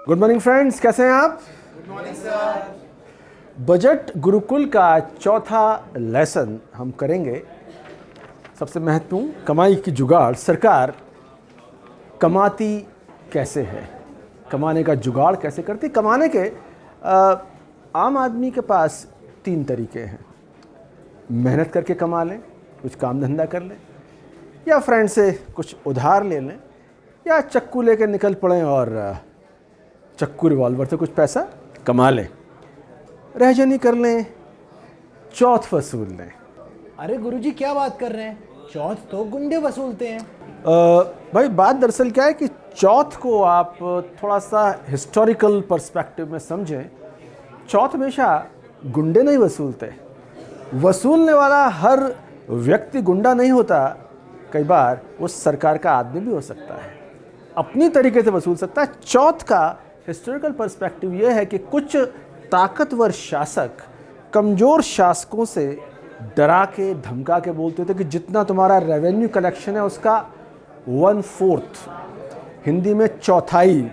Good morning friends, कैसे हैं आप? Good morning sir. Budget Gurukul का चौथा लेसन हम करेंगे। सबसे महत्वपूर्ण, कमाई की जुगाड़। सरकार कमाती कैसे है, कमाने का जुगाड़ कैसे करती? कमाने के आम आदमी के पास तीन तरीके हैं। मेहनत करके कमा लें, कुछ काम धंधा कर लें, या फ्रेंड से कुछ उधार ले लें, या चक्कू लेकर निकल पड़ें और चक्कू रिवॉल्वर से कुछ पैसा कमा लें। रहजनी कर लें, चौथ वसूल लें। अरे गुरुजी क्या बात कर रहे हैं, चौथ तो गुंडे वसूलते हैं। भाई बात दरअसल क्या है कि चौथ को आप थोड़ा सा हिस्टोरिकल पर्सपेक्टिव में समझें। चौथ हमेशा गुंडे नहीं वसूलते। वसूलने वाला हर व्यक्ति गुंडा नहीं होता। कई बार वो सरकार का आदमी भी हो सकता है, अपनी तरीके से वसूल सकता है। चौथ का हिस्टोरिकल पर्सपेक्टिव ये है कि कुछ ताकतवर शासक कमज़ोर शासकों से डरा के धमका के बोलते थे कि जितना तुम्हारा रेवेन्यू कलेक्शन है उसका 1/4, हिंदी में चौथाई,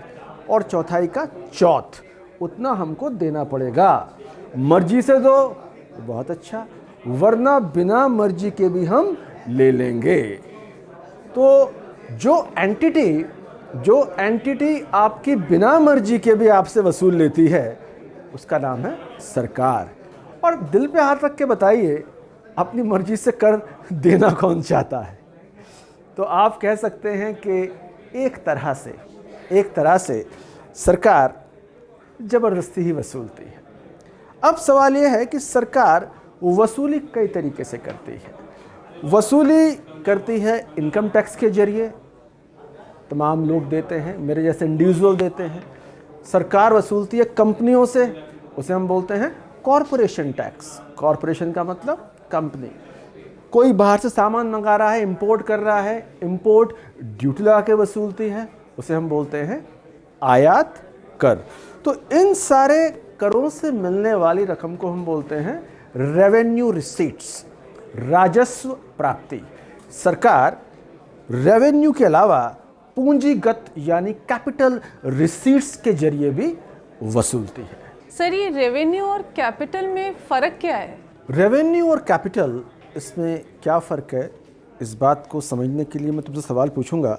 और चौथाई का चौथ, उतना हमको देना पड़ेगा। मर्जी से दो तो बहुत अच्छा, वरना बिना मर्जी के भी हम ले लेंगे। तो जो एंटिटी आपकी बिना मर्जी के भी आपसे वसूल लेती है, उसका नाम है सरकार। और दिल पे हाथ रख के बताइए, अपनी मर्जी से कर देना कौन चाहता है? तो आप कह सकते हैं कि एक तरह से सरकार ज़बरदस्ती ही वसूलती है। अब सवाल यह है कि सरकार वसूली कई तरीके से करती है। वसूली करती है इनकम टैक्स के जरिए, तमाम लोग देते हैं, मेरे जैसे इंडिविजुअल देते हैं। सरकार वसूलती है कंपनियों से, उसे हम बोलते हैं कॉरपोरेशन टैक्स। कॉरपोरेशन का मतलब कंपनी। कोई बाहर से सामान मंगा रहा है, इंपोर्ट कर रहा है, इंपोर्ट ड्यूटी लगा के वसूलती है, उसे हम बोलते हैं आयात कर। तो इन सारे करों से मिलने वाली रकम को हम बोलते हैं रेवेन्यू रिसीट्स, राजस्व प्राप्ति। सरकार रेवेन्यू के अलावा पूंजीगत यानी कैपिटल रिसीट्स के जरिए भी वसूलती है। सर, ये रेवेन्यू और कैपिटल में फ़र्क क्या है? रेवेन्यू और कैपिटल, इसमें क्या फ़र्क है, इस बात को समझने के लिए मैं तुमसे सवाल पूछूंगा।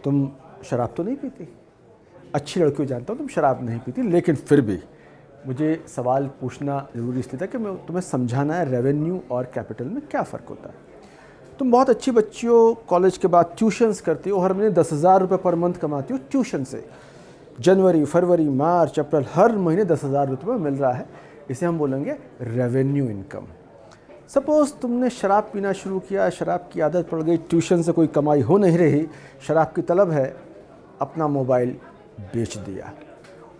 तुम शराब तो नहीं पीती? अच्छी लड़कियों जानता हूँ तुम शराब नहीं पीती, लेकिन फिर भी मुझे सवाल पूछना ज़रूरी इसलिए था कि मैं तुम्हें समझाना है रेवेन्यू और कैपिटल में क्या फ़र्क होता है। तुम बहुत अच्छी बच्ची हो, कॉलेज के बाद ट्यूशन्स करती हो, हर महीने 10,000 रुपये पर मंथ कमाती हो ट्यूशन से। जनवरी, फरवरी, मार्च, अप्रैल, हर महीने 10,000 रुपये मिल रहा है। इसे हम बोलेंगे रेवेन्यू इनकम। सपोज़ तुमने शराब पीना शुरू किया, शराब की आदत पड़ गई, ट्यूशन से कोई कमाई हो नहीं रही, शराब की तलब है, अपना मोबाइल बेच दिया।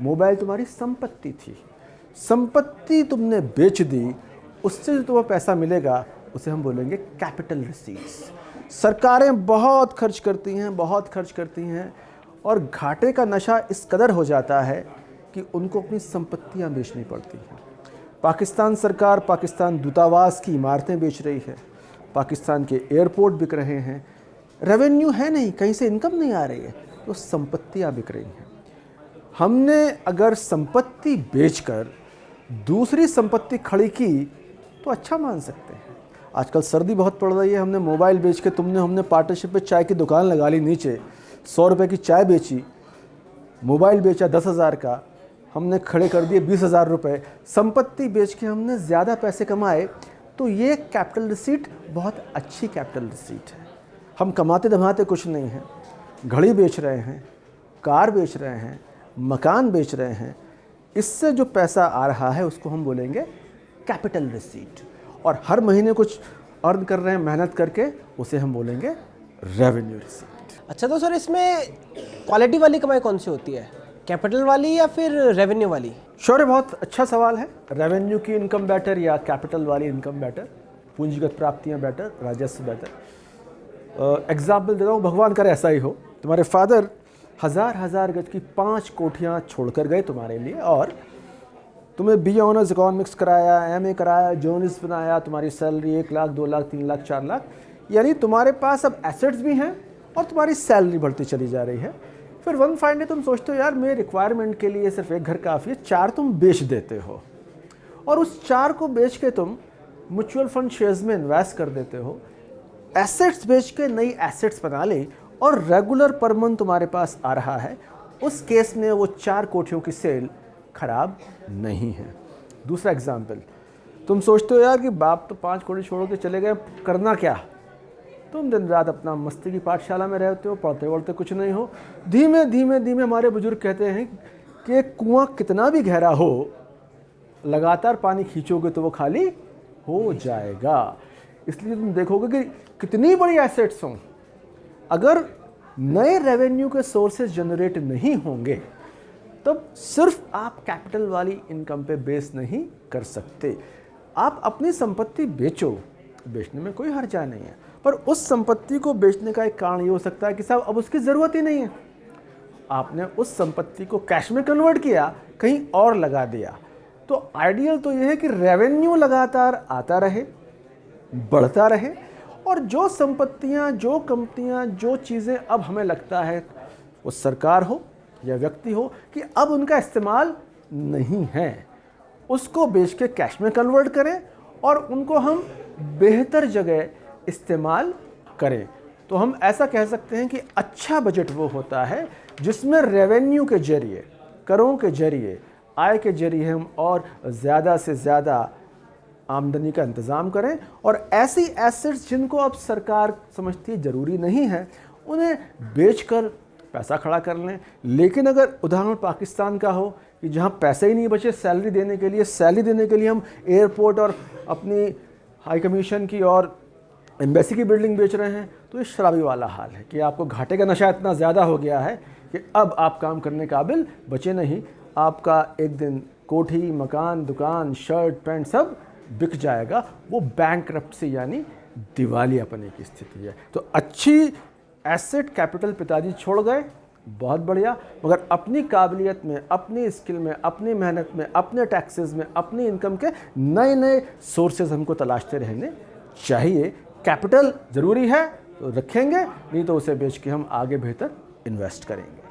मोबाइल तुम्हारी संपत्ति थी, संपत्ति तुमने बेच दी, उससे जो तुम्हें पैसा मिलेगा उसे हम बोलेंगे कैपिटल रिसीट्स। सरकारें बहुत खर्च करती हैं और घाटे का नशा इस कदर हो जाता है कि उनको अपनी संपत्तियां बेचनी पड़ती हैं। पाकिस्तान सरकार पाकिस्तान दूतावास की इमारतें बेच रही है, पाकिस्तान के एयरपोर्ट बिक रहे हैं। रेवेन्यू है नहीं, कहीं से इनकम नहीं आ रही है, तो संपत्तियां बिक रही हैं। हमने अगर संपत्ति बेचकर दूसरी संपत्ति खड़ी की तो अच्छा मान सकते हैं। आजकल सर्दी बहुत पड़ रही है, हमने मोबाइल बेच के हमने पार्टनरशिप पे चाय की दुकान लगा ली, नीचे 100 रुपये की चाय बेची, मोबाइल बेचा 10,000 का, हमने खड़े कर दिए 20,000 रुपये, संपत्ति बेच के हमने ज़्यादा पैसे कमाए। तो ये कैपिटल रिसीट बहुत अच्छी कैपिटल रिसीट है। हम कमाते धमाते कुछ नहीं हैं, घड़ी बेच रहे हैं, कार बेच रहे हैं, मकान बेच रहे हैं, इससे जो पैसा आ रहा है उसको हम बोलेंगे कैपिटल रिसीट। और हर महीने कुछ अर्न कर रहे हैं मेहनत करके, उसे हम बोलेंगे रेवेन्यू रिसीट। अच्छा, तो सर इसमें क्वालिटी वाली कमाई कौन सी होती है, कैपिटल वाली या फिर रेवेन्यू वाली? श्योर, बहुत अच्छा सवाल है। रेवेन्यू की इनकम बेटर या कैपिटल वाली इनकम बेटर? पूंजीगत प्राप्तियां बेटर, राजस्व बेटर? एग्जाम्पल देता हूँ, भगवान करे ऐसा ही हो। तुम्हारे फादर हज़ार गज की 5 कोठियाँ छोड़कर गए तुम्हारे लिए, और तुम्हें BA ऑनर्स इकोनॉमिक्स कराया, MA कराया, जर्नलिस्ट बनाया, तुम्हारी सैलरी 1 लाख, 2 लाख, 3 लाख, 4 लाख, यानी तुम्हारे पास अब एसेट्स भी हैं और तुम्हारी सैलरी बढ़ती चली जा रही है। फिर वन फाइन डे तुम सोचते हो यार मेरे रिक्वायरमेंट के लिए सिर्फ एक घर काफ़ी है, 4 तुम बेच देते हो और उस 4 को बेच के तुम म्यूचुअल फंड शेयर्स में इन्वेस्ट कर देते हो, एसेट्स बेच के नई एसेट्स बना ले और रेगुलर पर मंथ तुम्हारे पास आ रहा है, उस केस में वो 4 कोठियों की सेल खराब नहीं है। दूसरा एग्जाम्पल, तुम सोचते हो यार कि बाप तो 5 कोठी छोड़ के चले गए, करना क्या। तुम दिन रात अपना मस्ती की पाठशाला में रहते हो, पढ़ते वढ़ते कुछ नहीं हो। धीमे धीमे धीमे हमारे बुजुर्ग कहते हैं कि कुआं कितना भी गहरा हो, लगातार पानी खींचोगे तो वो खाली हो जाएगा। इसलिए तुम देखोगे कि कितनी बड़ी एसेट्स हों, अगर नए रेवेन्यू के सोर्सेज जनरेट नहीं होंगे तब सिर्फ आप कैपिटल वाली इनकम पे बेस नहीं कर सकते। आप अपनी संपत्ति बेचो, बेचने में कोई हर्जा नहीं है, पर उस संपत्ति को बेचने का एक कारण ये हो सकता है कि साहब अब उसकी ज़रूरत ही नहीं है, आपने उस संपत्ति को कैश में कन्वर्ट किया, कहीं और लगा दिया। तो आइडियल तो ये है कि रेवेन्यू लगातार आता रहे, बढ़ता रहे, और जो संपत्तियां, जो कंपनियां, जो चीज़ें अब हमें लगता है वो सरकार हो या व्यक्ति हो कि अब उनका इस्तेमाल नहीं है, उसको बेच के कैश में कन्वर्ट करें और उनको हम बेहतर जगह इस्तेमाल करें। तो हम ऐसा कह सकते हैं कि अच्छा बजट वो होता है जिसमें रेवेन्यू के जरिए, करों के जरिए, आय के जरिए हम और ज़्यादा से ज़्यादा आमदनी का इंतज़ाम करें, और ऐसी एसेट्स जिनको अब सरकार समझती है ज़रूरी नहीं है उन्हें बेचकर पैसा खड़ा कर लें। लेकिन अगर उदाहरण पाकिस्तान का हो कि जहां पैसे ही नहीं बचे सैलरी देने के लिए हम एयरपोर्ट और अपनी हाई कमीशन की और एम्बेसी की बिल्डिंग बेच रहे हैं, तो ये शराबी वाला हाल है कि आपको घाटे का नशा इतना ज़्यादा हो गया है कि अब आप काम करने काबिल बचे नहीं। आपका एक दिन कोठी, मकान, दुकान, शर्ट, पैंट सब बिक जाएगा। वो बैंकरप्सी यानी दिवालियापने की स्थिति है। तो अच्छी एसेट कैपिटल पिताजी छोड़ गए, बहुत बढ़िया, मगर अपनी काबिलियत में, अपनी स्किल में, अपनी मेहनत में, अपने टैक्सेस में, अपनी इनकम के नए नए सोर्सेज हमको तलाशते रहने चाहिए। कैपिटल ज़रूरी है तो रखेंगे, नहीं तो उसे बेच के हम आगे बेहतर इन्वेस्ट करेंगे।